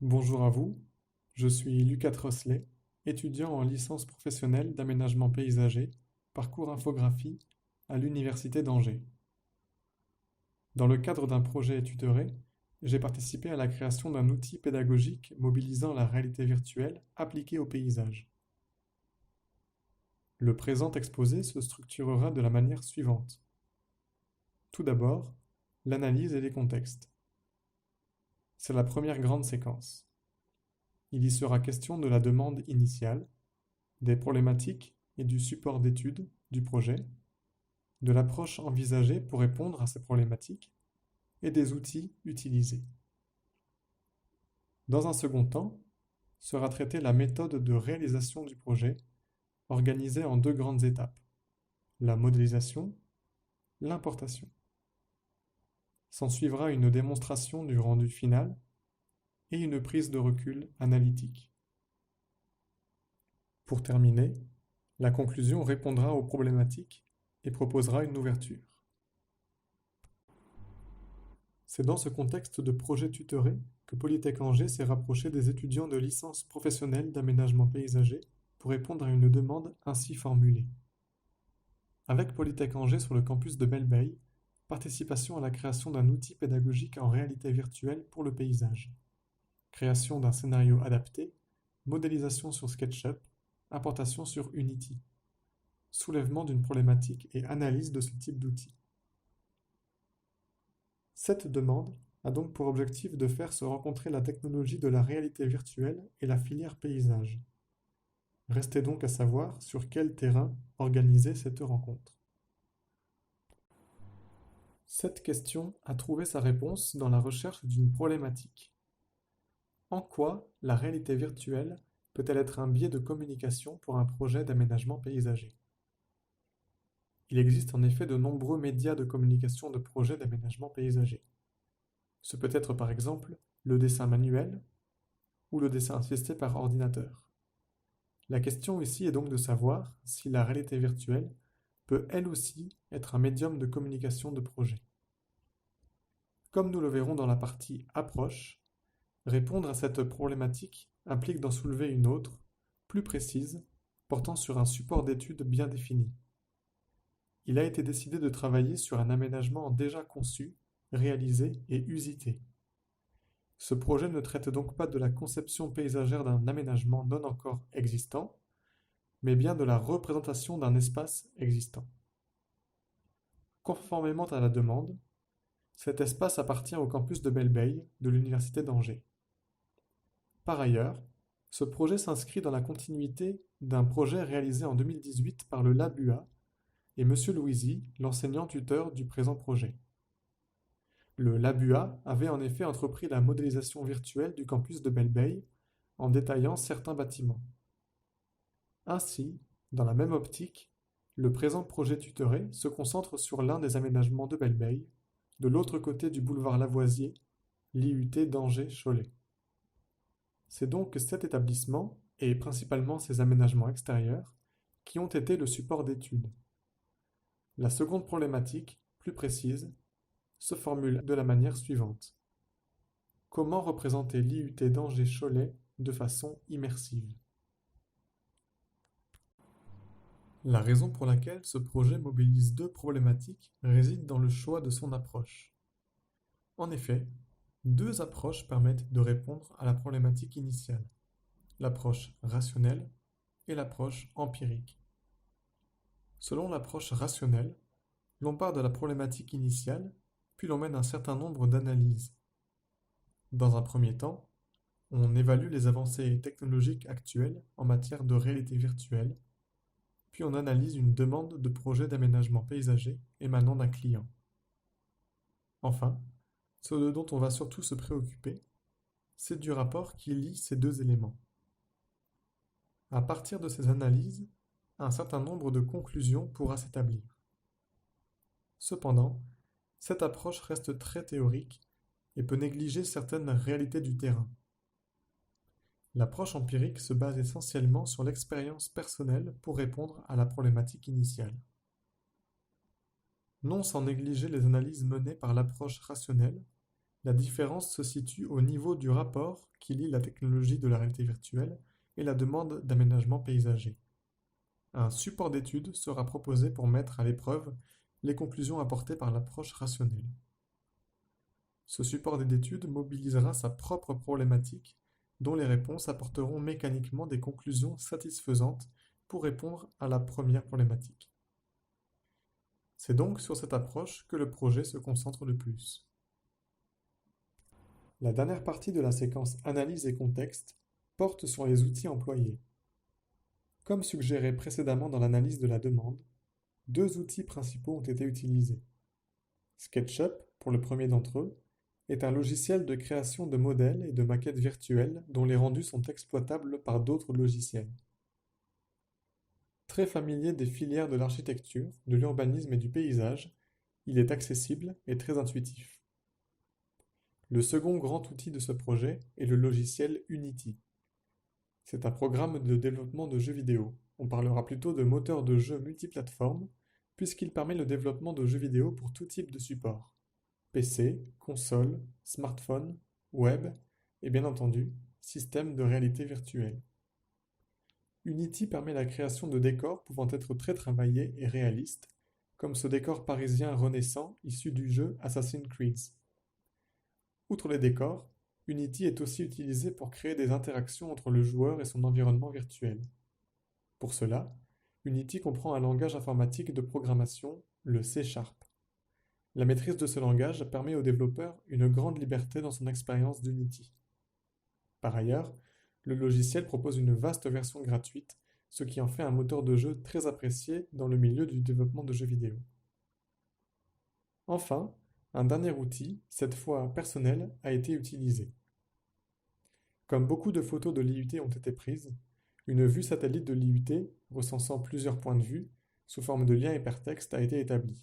Bonjour à vous, je suis Lucas Trosselet, étudiant en licence professionnelle d'aménagement paysager, parcours infographie à l'Université d'Angers. Dans le cadre d'un projet tutoré, j'ai participé à la création d'un outil pédagogique mobilisant la réalité virtuelle appliquée au paysage. Le présent exposé se structurera de la manière suivante. Tout d'abord, l'analyse et les contextes. C'est la première grande séquence. Il y sera question de la demande initiale, des problématiques et du support d'étude du projet, de l'approche envisagée pour répondre à ces problématiques et des outils utilisés. Dans un second temps, sera traitée la méthode de réalisation du projet, organisée en deux grandes étapes, la modélisation, l'importation. S'ensuivra une démonstration du rendu final et une prise de recul analytique. Pour terminer, la conclusion répondra aux problématiques et proposera une ouverture. C'est dans ce contexte de projet tutoré que Polytech Angers s'est rapproché des étudiants de licence professionnelle d'aménagement paysager pour répondre à une demande ainsi formulée. Avec Polytech Angers sur le campus de Belle-Beille, participation à la création d'un outil pédagogique en réalité virtuelle pour le paysage. Création d'un scénario adapté, modélisation sur SketchUp, importation sur Unity. Soulèvement d'une problématique et analyse de ce type d'outil. Cette demande a donc pour objectif de faire se rencontrer la technologie de la réalité virtuelle et la filière paysage. Restait donc à savoir sur quel terrain organiser cette rencontre. Cette question a trouvé sa réponse dans la recherche d'une problématique. En quoi la réalité virtuelle peut-elle être un biais de communication pour un projet d'aménagement paysager? Il existe en effet de nombreux médias de communication de projets d'aménagement paysager. Ce peut être par exemple le dessin manuel ou le dessin assisté par ordinateur. La question ici est donc de savoir si la réalité virtuelle peut elle aussi être un médium de communication de projet. Comme nous le verrons dans la partie approche, répondre à cette problématique implique d'en soulever une autre, plus précise, portant sur un support d'étude bien défini. Il a été décidé de travailler sur un aménagement déjà conçu, réalisé et usité. Ce projet ne traite donc pas de la conception paysagère d'un aménagement non encore existant, mais bien de la représentation d'un espace existant. Conformément à la demande, cet espace appartient au campus de Belle-Beille de l'Université d'Angers. Par ailleurs, ce projet s'inscrit dans la continuité d'un projet réalisé en 2018 par le LabUA et M. Louisy, l'enseignant tuteur du présent projet. Le LabUA avait en effet entrepris la modélisation virtuelle du campus de Belle-Beille en détaillant certains bâtiments. Ainsi, dans la même optique, le présent projet tutoré se concentre sur l'un des aménagements de Belle-Beille, de l'autre côté du boulevard Lavoisier, l'IUT d'Angers-Cholet. C'est donc cet établissement, et principalement ses aménagements extérieurs, qui ont été le support d'étude. La seconde problématique, plus précise, se formule de la manière suivante. Comment représenter l'IUT d'Angers-Cholet de façon immersive? La raison pour laquelle ce projet mobilise deux problématiques réside dans le choix de son approche. En effet, deux approches permettent de répondre à la problématique initiale, l'approche rationnelle et l'approche empirique. Selon l'approche rationnelle, l'on part de la problématique initiale, puis l'on mène un certain nombre d'analyses. Dans un premier temps, on évalue les avancées technologiques actuelles en matière de réalité virtuelle, puis on analyse une demande de projet d'aménagement paysager émanant d'un client. Enfin, ce dont on va surtout se préoccuper, c'est du rapport qui lie ces deux éléments. À partir de ces analyses, un certain nombre de conclusions pourra s'établir. Cependant, cette approche reste très théorique et peut négliger certaines réalités du terrain. L'approche empirique se base essentiellement sur l'expérience personnelle pour répondre à la problématique initiale. Non sans négliger les analyses menées par l'approche rationnelle, La différence se situe au niveau du rapport qui lie la technologie de la réalité virtuelle et la demande d'aménagement paysager. Un support d'étude sera proposé pour mettre à l'épreuve les conclusions apportées par l'approche rationnelle. Ce support d'étude mobilisera sa propre problématique, dont les réponses apporteront mécaniquement des conclusions satisfaisantes pour répondre à la première problématique. C'est donc sur cette approche que le projet se concentre le plus. La dernière partie de la séquence analyse et contexte porte sur les outils employés. Comme suggéré précédemment dans l'analyse de la demande, deux outils principaux ont été utilisés. SketchUp, pour le premier d'entre eux, est un logiciel de création de modèles et de maquettes virtuelles dont les rendus sont exploitables par d'autres logiciels. Très familier des filières de l'architecture, de l'urbanisme et du paysage, il est accessible et très intuitif. Le second grand outil de ce projet est le logiciel Unity. C'est un programme de développement de jeux vidéo. On parlera plutôt de moteur de jeu multiplateforme, puisqu'il permet le développement de jeux vidéo pour tout type de support. PC, console, smartphone, web et bien entendu, système de réalité virtuelle. Unity permet la création de décors pouvant être très travaillés et réalistes, comme ce décor parisien renaissant issu du jeu Assassin's Creed. Outre les décors, Unity est aussi utilisé pour créer des interactions entre le joueur et son environnement virtuel. Pour cela, Unity comprend un langage informatique de programmation, le C#. La maîtrise de ce langage permet au développeur une grande liberté dans son expérience d'Unity. Par ailleurs, le logiciel propose une vaste version gratuite, ce qui en fait un moteur de jeu très apprécié dans le milieu du développement de jeux vidéo. Enfin, un dernier outil, cette fois personnel, a été utilisé. Comme beaucoup de photos de l'IUT ont été prises, une vue satellite de l'IUT, recensant plusieurs points de vue, sous forme de lien hypertexte, a été établie.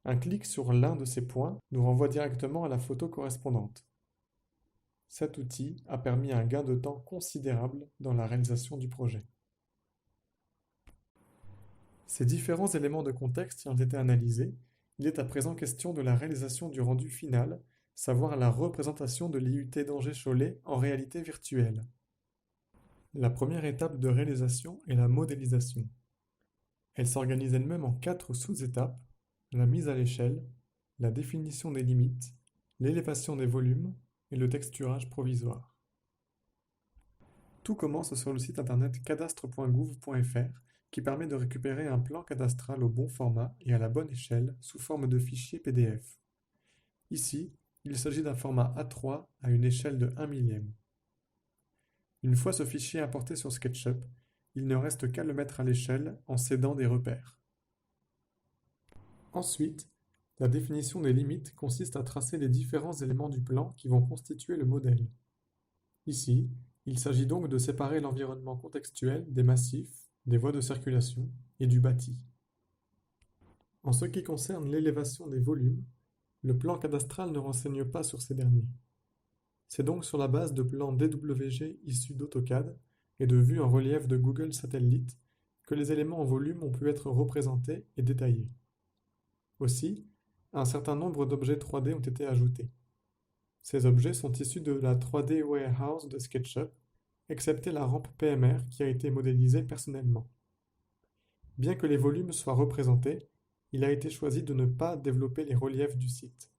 Un clic sur l'un de ces points nous renvoie directement à la photo correspondante. Cet outil a permis un gain de temps considérable dans la réalisation du projet. Ces différents éléments de contexte ayant été analysés, il est à présent question de la réalisation du rendu final, savoir la représentation de l'IUT d'Angers-Cholet en réalité virtuelle. La première étape de réalisation est la modélisation. Elle s'organise elle-même en 4 sous-étapes: la mise à l'échelle, la définition des limites, l'élévation des volumes et le texturage provisoire. Tout commence sur le site internet cadastre.gouv.fr qui permet de récupérer un plan cadastral au bon format et à la bonne échelle sous forme de fichier PDF. Ici, il s'agit d'un format A3 à une échelle de 1 millième. Une fois ce fichier importé sur SketchUp, il ne reste qu'à le mettre à l'échelle en cédant des repères. Ensuite, la définition des limites consiste à tracer les différents éléments du plan qui vont constituer le modèle. Ici, il s'agit donc de séparer l'environnement contextuel des massifs, des voies de circulation et du bâti. En ce qui concerne l'élévation des volumes, le plan cadastral ne renseigne pas sur ces derniers. C'est donc sur la base de plans DWG issus d'AutoCAD et de vues en relief de Google Satellite que les éléments en volume ont pu être représentés et détaillés. Aussi, un certain nombre d'objets 3D ont été ajoutés. Ces objets sont issus de la 3D Warehouse de SketchUp, excepté la rampe PMR qui a été modélisée personnellement. Bien que les volumes soient représentés, il a été choisi de ne pas développer les reliefs du site.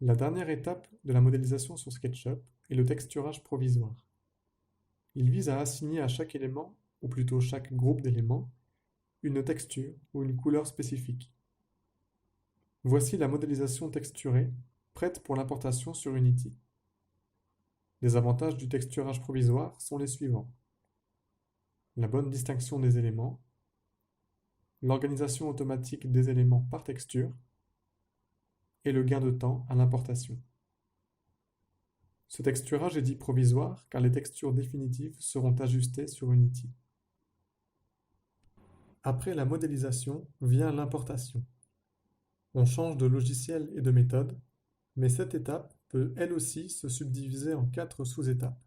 La dernière étape de la modélisation sur SketchUp est le texturage provisoire. Il vise à assigner à chaque élément, ou plutôt chaque groupe d'éléments, une texture ou une couleur spécifique. Voici la modélisation texturée, prête pour l'importation sur Unity. Les avantages du texturage provisoire sont les suivants: la bonne distinction des éléments, l'organisation automatique des éléments par texture, et le gain de temps à l'importation. Ce texturage est dit provisoire car les textures définitives seront ajustées sur Unity. Après la modélisation vient l'importation. On change de logiciel et de méthode, mais cette étape peut elle aussi se subdiviser en 4 sous-étapes: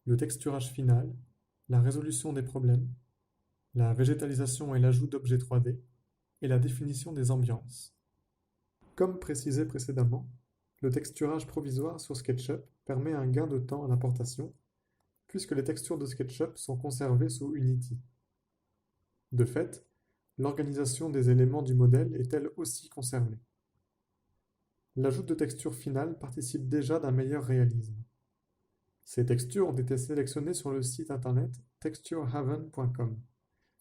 le texturage final, la résolution des problèmes, la végétalisation et l'ajout d'objets 3D, et la définition des ambiances. Comme précisé précédemment, le texturage provisoire sur SketchUp permet un gain de temps à l'importation, puisque les textures de SketchUp sont conservées sous Unity. De fait, l'organisation des éléments du modèle est elle aussi conservée. L'ajout de textures finales participe déjà d'un meilleur réalisme. Ces textures ont été sélectionnées sur le site internet texturehaven.com,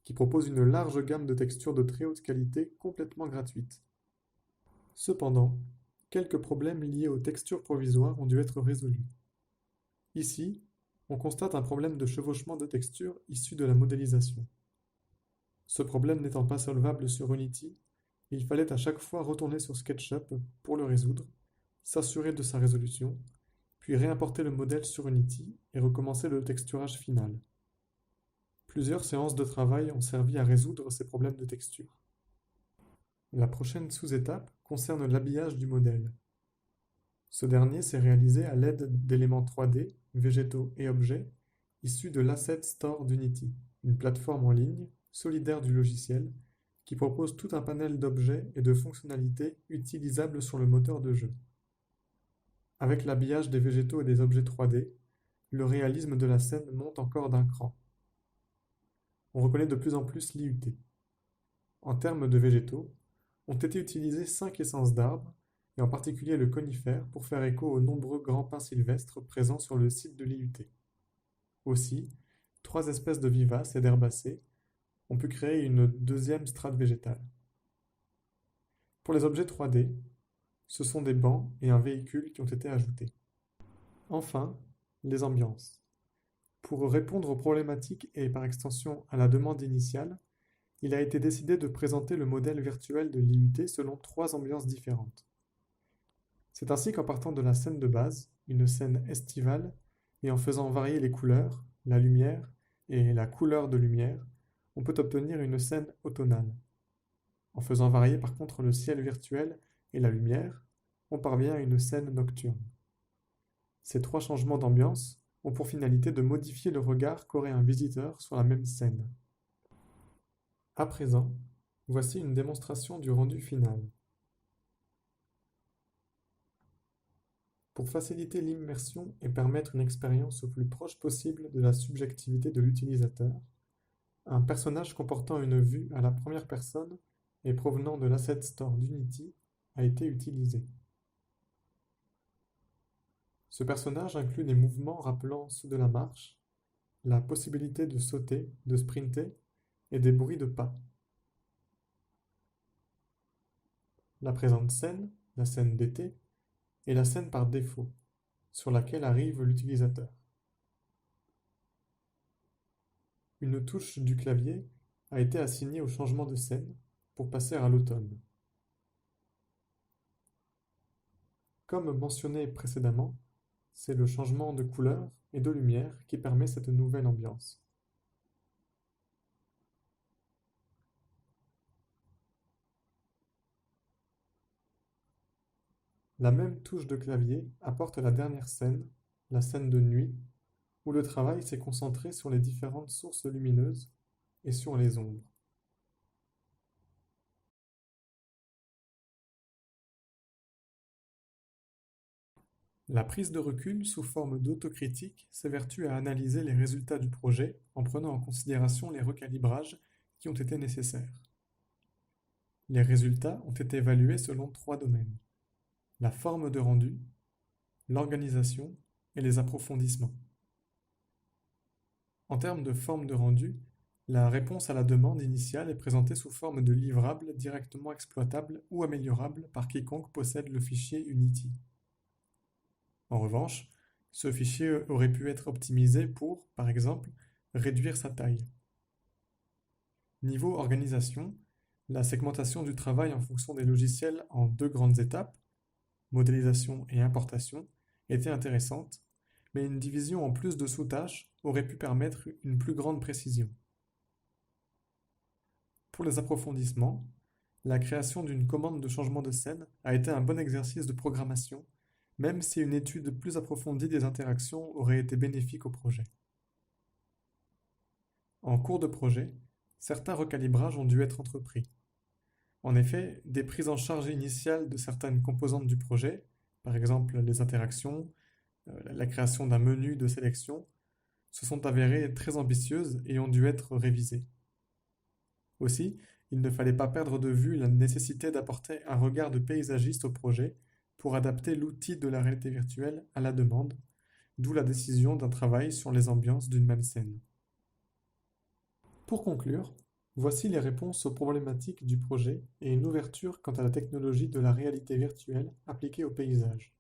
qui propose une large gamme de textures de très haute qualité complètement gratuites. Cependant, quelques problèmes liés aux textures provisoires ont dû être résolus. Ici, on constate un problème de chevauchement de textures issu de la modélisation. Ce problème n'étant pas solvable sur Unity, il fallait à chaque fois retourner sur SketchUp pour le résoudre, s'assurer de sa résolution, puis réimporter le modèle sur Unity et recommencer le texturage final. Plusieurs séances de travail ont servi à résoudre ces problèmes de texture. La prochaine sous-étape concerne l'habillage du modèle. Ce dernier s'est réalisé à l'aide d'éléments 3D, végétaux et objets issus de l'Asset Store d'Unity, une plateforme en ligne solidaire du logiciel qui propose tout un panel d'objets et de fonctionnalités utilisables sur le moteur de jeu. Avec l'habillage des végétaux et des objets 3D, le réalisme de la scène monte encore d'un cran. On reconnaît de plus en plus l'IUT. En termes de végétaux, ont été utilisées 5 essences d'arbres, et en particulier le conifère, pour faire écho aux nombreux grands pins sylvestres présents sur le site de l'IUT. Aussi, 3 espèces de vivaces et d'herbacées ont pu créer une deuxième strate végétale. Pour les objets 3D, ce sont des bancs et un véhicule qui ont été ajoutés. Enfin, les ambiances. Pour répondre aux problématiques et par extension à la demande initiale, il a été décidé de présenter le modèle virtuel de l'IUT selon 3 ambiances différentes. C'est ainsi qu'en partant de la scène de base, une scène estivale, et en faisant varier les couleurs, la lumière et la couleur de lumière, on peut obtenir une scène automnale. En faisant varier par contre le ciel virtuel et la lumière, on parvient à une scène nocturne. Ces 3 changements d'ambiance ont pour finalité de modifier le regard qu'aurait un visiteur sur la même scène. À présent, voici une démonstration du rendu final. Pour faciliter l'immersion et permettre une expérience au plus proche possible de la subjectivité de l'utilisateur, un personnage comportant une vue à la première personne et provenant de l'Asset Store d'Unity a été utilisé. Ce personnage inclut des mouvements rappelant ceux de la marche, la possibilité de sauter, de sprinter et des bruits de pas. La présente scène, la scène d'été, est la scène par défaut, sur laquelle arrive l'utilisateur. Une touche du clavier a été assignée au changement de scène pour passer à l'automne. Comme mentionné précédemment, c'est le changement de couleur et de lumière qui permet cette nouvelle ambiance. La même touche de clavier apporte la dernière scène, la scène de nuit, où le travail s'est concentré sur les différentes sources lumineuses et sur les ombres. La prise de recul sous forme d'autocritique s'évertue à analyser les résultats du projet en prenant en considération les recalibrages qui ont été nécessaires. Les résultats ont été évalués selon 3 domaines: la forme de rendu, l'organisation et les approfondissements. En termes de forme de rendu, la réponse à la demande initiale est présentée sous forme de livrable directement exploitable ou améliorable par quiconque possède le fichier Unity. En revanche, ce fichier aurait pu être optimisé pour, par exemple, réduire sa taille. Niveau organisation, la segmentation du travail en fonction des logiciels en 2 grandes étapes, modélisation et importation, était intéressante, mais une division en plus de sous-tâches aurait pu permettre une plus grande précision. Pour les approfondissements, la création d'une commande de changement de scène a été un bon exercice de programmation, même si une étude plus approfondie des interactions aurait été bénéfique au projet. En cours de projet, certains recalibrages ont dû être entrepris. En effet, des prises en charge initiales de certaines composantes du projet, par exemple les interactions, la création d'un menu de sélection, se sont avérées très ambitieuses et ont dû être révisées. Aussi, il ne fallait pas perdre de vue la nécessité d'apporter un regard de paysagiste au projet pour adapter l'outil de la réalité virtuelle à la demande, d'où la décision d'un travail sur les ambiances d'une même scène. Pour conclure, voici les réponses aux problématiques du projet et une ouverture quant à la technologie de la réalité virtuelle appliquée au paysage.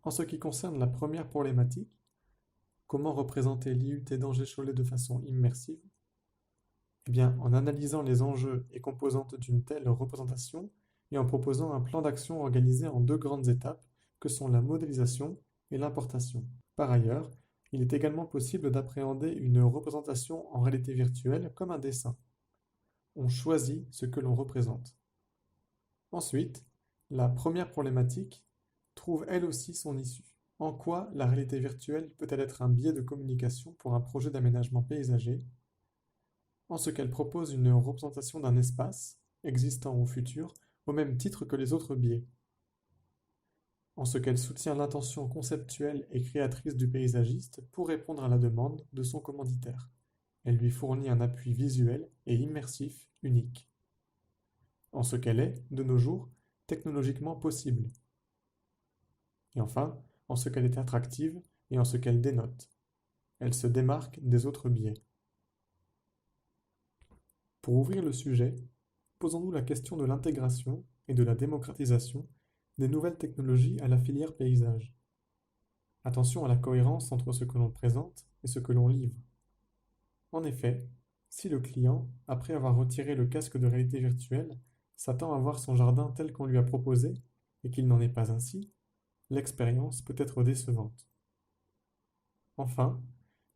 En ce qui concerne la première problématique, comment représenter l'IUT d'Angers-Cholet de façon immersive? Eh bien, en analysant les enjeux et composantes d'une telle représentation et en proposant un plan d'action organisé en deux grandes étapes que sont la modélisation et l'importation. Par ailleurs, il est également possible d'appréhender une représentation en réalité virtuelle comme un dessin. On choisit ce que l'on représente. Ensuite, la première problématique trouve elle aussi son issue. En quoi la réalité virtuelle peut-elle être un biais de communication pour un projet d'aménagement paysager? En ce qu'elle propose une représentation d'un espace, existant ou futur, au même titre que les autres biais. En ce qu'elle soutient l'intention conceptuelle et créatrice du paysagiste pour répondre à la demande de son commanditaire. Elle lui fournit un appui visuel et immersif unique. En ce qu'elle est, de nos jours, technologiquement possible. Et enfin, en ce qu'elle est attractive et en ce qu'elle dénote. Elle se démarque des autres biais. Pour ouvrir le sujet, posons-nous la question de l'intégration et de la démocratisation des nouvelles technologies à la filière paysage. Attention à la cohérence entre ce que l'on présente et ce que l'on livre. En effet, si le client, après avoir retiré le casque de réalité virtuelle, s'attend à voir son jardin tel qu'on lui a proposé et qu'il n'en est pas ainsi, l'expérience peut être décevante. Enfin,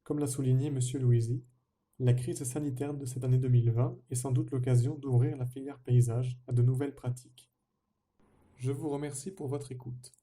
comme l'a souligné M. Louisi, la crise sanitaire de cette année 2020 est sans doute l'occasion d'ouvrir la filière paysage à de nouvelles pratiques. Je vous remercie pour votre écoute.